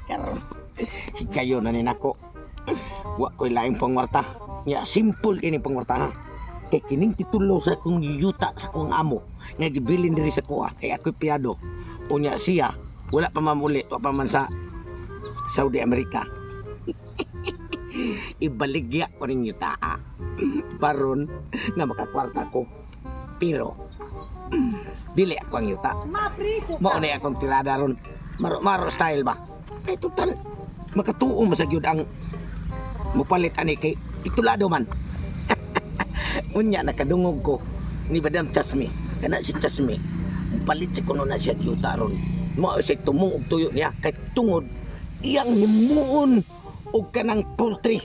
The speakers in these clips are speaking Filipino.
Karon kayo na ninako. Wa ko'y laing pangwarta. Nya simple ini pangwarta ha. Kay kining titulo sa akong yuta sa akong amo nga gibilin diri sa kuha kay ako'y piyado. Unya siya wala pa mamuli wa pa man sa Saudi America. Ibaligya ko rin yuta paron nga makakwarta ko. Pero dili ako ang yuta. Mao na akong tirada ron. Maro style ba? Kay total makatuo masagyud ang mupalit ani kay titulado man. Unya nakadungog ko ni Madam Chasmi. Kana si Chasmi. Mupalit si kuno na siya yuta ron. Mao siya tumong og tuyo niya kay tungod iyang himuon og kanang poultry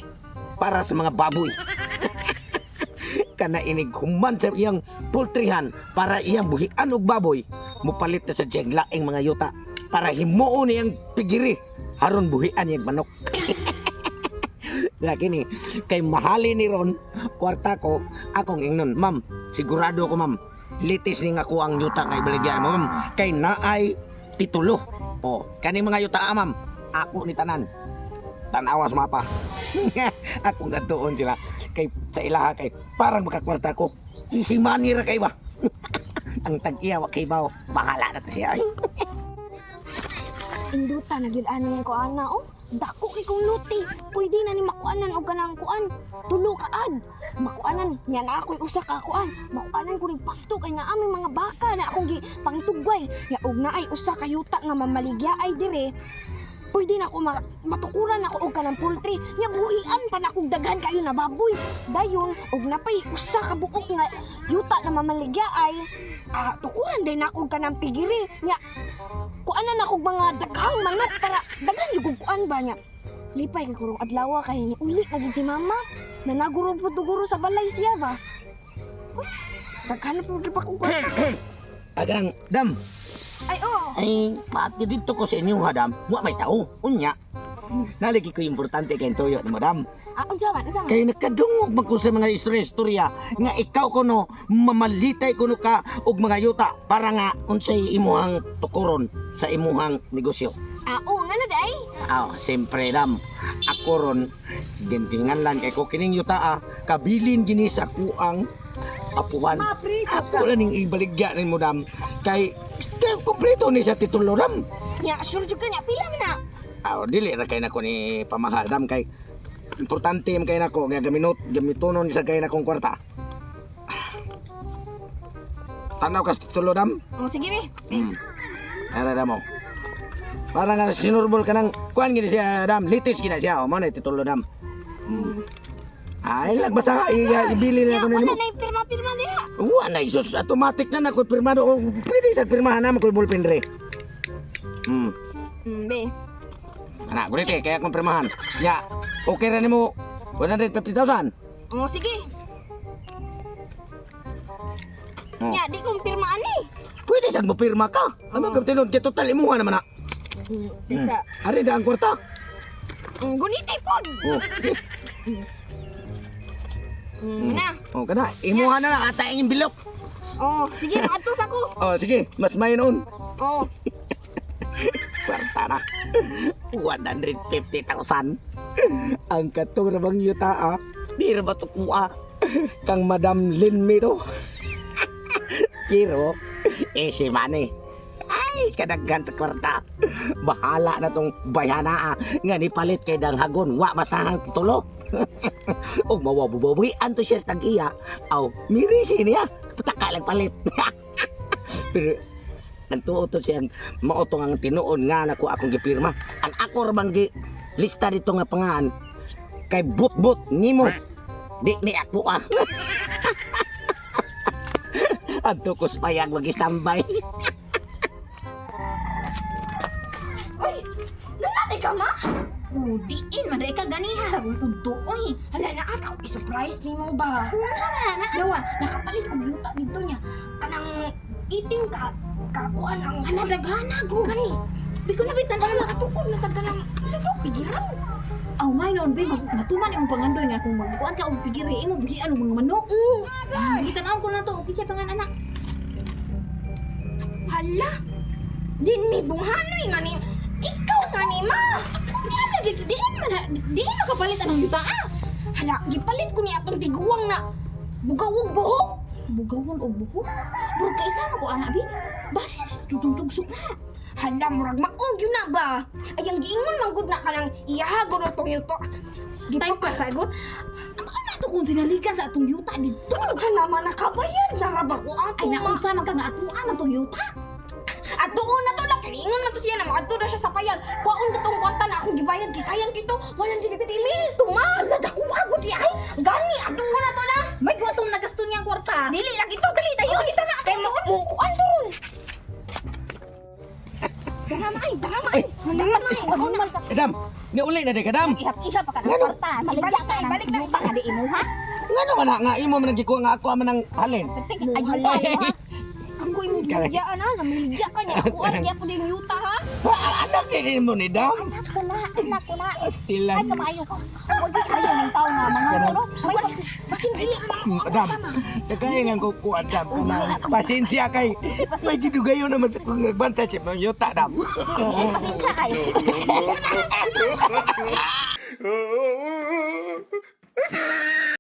para sa mga baboy. Kana inig human sa iyang poultryhan para iyang buhian og baboy, mupalit na sa siyang laing mga yuta para himuon iyang pigiri aron buhian iyang manok. Lagi ni kay mahali ni ron kwarta ko akong ingnon, ma'am, sigurado ko ma'am litis ni nga ko ang yuta nga ibaligyan mo ma'am kay naay titulo. O kani mga yuta ma'am ako ni tanan tanawas mapa. Ako gatuon sila kay sa ilaha kay parang makakwarta ko easy money ra kay ba. Ang tag-iya wa kay bawo bahala na to siya. Induta na gyud ani ko ana oh. Dako kay kong luti. Pwede na ni makuanan og kanang kuan. Tulo kaad. Makuanan nya na ako'y usa ka kuan. Makuanan ko ning pasto kay nga aming mga baka na akong gi pangtugway. Ya og naay usa ka yuta nga mamaligya ay dire. Pwede na ako matukuran ako og kanang poultry. Nya buhian pa na akong daghan kayo na baboy. Dayon og napay usa ka buok nga yuta na mamaligya ay tukuran din ako og kanang pigiri. Nya kuanan ako mga daghang manok para daghan yung kuan ba niya. Lipay kay kurong adlaw kay ni uli lagi si mama. Nanaguro po tuguro sa balay siya ba. Daghan po pa kong kuan. Agang dam. Ay oo. Ay pati dito ko sa inyo ha dam. Wa may tao. Unya. Nalagi ko importante kay tuyo ni madam. Unsa man? Kay nakadungog man ko sa mga istorya nga ikaw kuno mamalitay kuno ka og mga yuta para nga unsay imuhang tukuron sa imuhang negosyo. Oo nga na day. Siyempre dam. Ako ron gintinganlan kay ko kining yuta kabilin gini sa kuang apuhan. Ako lang ning ibaligya ni mo dam kay kompleto ni sa titulo dam. Ya sure jud ka niya pila man na. Dili ra kay nako ni pamahal dam kay importante man kay nako nga gamitonon sa kay nakong kwarta. Tanaw ka titulo dam? Sige mi. Ara dam mo. Para nga sinurbol ka ng kuan gini siya dam, litis gina siya. Mo na titulo dam. Ay lagbasa ibili na ko nimo. Wala na pirma-pirma dira. Wa na isos automatic na nako pirmado o pwede sa pirmahan na ko ballpen re. Be. Anak, gulite kaya akong pirmahan. Ya, okay ra nimo 150,000. Sige. Ya, di kong pirmaan ni. Pwede sang mo pirma ka. Ano ka tinod kay total imuha naman na. Bisa. Ari da ang kwarta. Gunitay pod. Na. Kana imuha na lang ata ang bilok. Sige, maatos ako. Sige, mas may noon. Kwarta na. 150,000. Ang katurabang yuta di ra ba tukua kang Madam Linmi to. Pero si Manny ay kadaghan sa kwarta. Bahala na tong bayana nga ni palit kay dang hagon wa masahang titulo. Og mawabubuhian to siya sa tag-iya. Mirisi niya. Pataka lang palit. Pero nagtuo to siyang mautong ang tinuon nga nako akong gipirma. Ang ako ra bang lista dito nga pangalan kay but nimo. Di ni ako Adto ko payag mag-standby. Uy, nanatay ka ma? Diin, maday ka ganiha. Udo, uy. Hala na ata ko i-surprise ni mo ba? Unsa na? Dawa, nakapalit ko yuta dito niya. Kanang itim ka, kakuan ang hanadagana ko. Gani, di ko nabitan ang nakatukod na taganang isa ko, pigiran. May noon, babe, matuman yung pangandoy nga kung magbukuan ka o pigiri, mo buhian ang mga manok. Gitanaan ko na to, okay siya pangan anak. Hala, Linmi Bunghanoy nga ni Ikaw man ni ma. Di na kapalit anong yuta ah. Hala, gipalit ko ni atong tiguang na bugawog buhok. Bugawon o buko. Bro, kailangan ko anak bi. Basin sa tutugtugsok na. Hala, murag maog yun na ba? Ay, ang giingon manggod na ka ng iyahagon na tong yuto. Time pa sagot. Ano to kung sinalikan sa atong yuta dito? Hala, manakabayad na raba ko ang Ay naunsa man ka nga atuan atong yuta. At doon na to lang, kalingon na to siya na makadto na siya sa payag. Kuwaon ka tong kwarta na akong gibayad, kay sayang kito, 150 mil, tumal, nadakuwagod di ay. Gani, at doon na to na. May guwatong nagaston niyang kwarta. Dili lang ito, dali tayo. Kita na, kay mo, kuan to ron. Daramay, daramay. Normal ka. Kadam, ni uli na di kadam. Ihap-ihap pa ka ng kwarta. Maligya ka ng balik na. yuta nga di imo ha. Ngano man nga imo man nagikuha nga ako man ng halin. Ayun Hala, ha. Ako yung milyaan na, namilya ka niya. Ako ang po din yuta ha. Anak din mo ni Dam. Anak ko na, anak ko na. Stilan. Ay, kamayo ko. Huwag ayaw ng tao nga mga ano. May Basin dili ka Adam, nakaingan ko ku Adam. Pasensya kay. May gidugayo naman sa kung nagbantay siya mga yuta Adam. pasensya kay.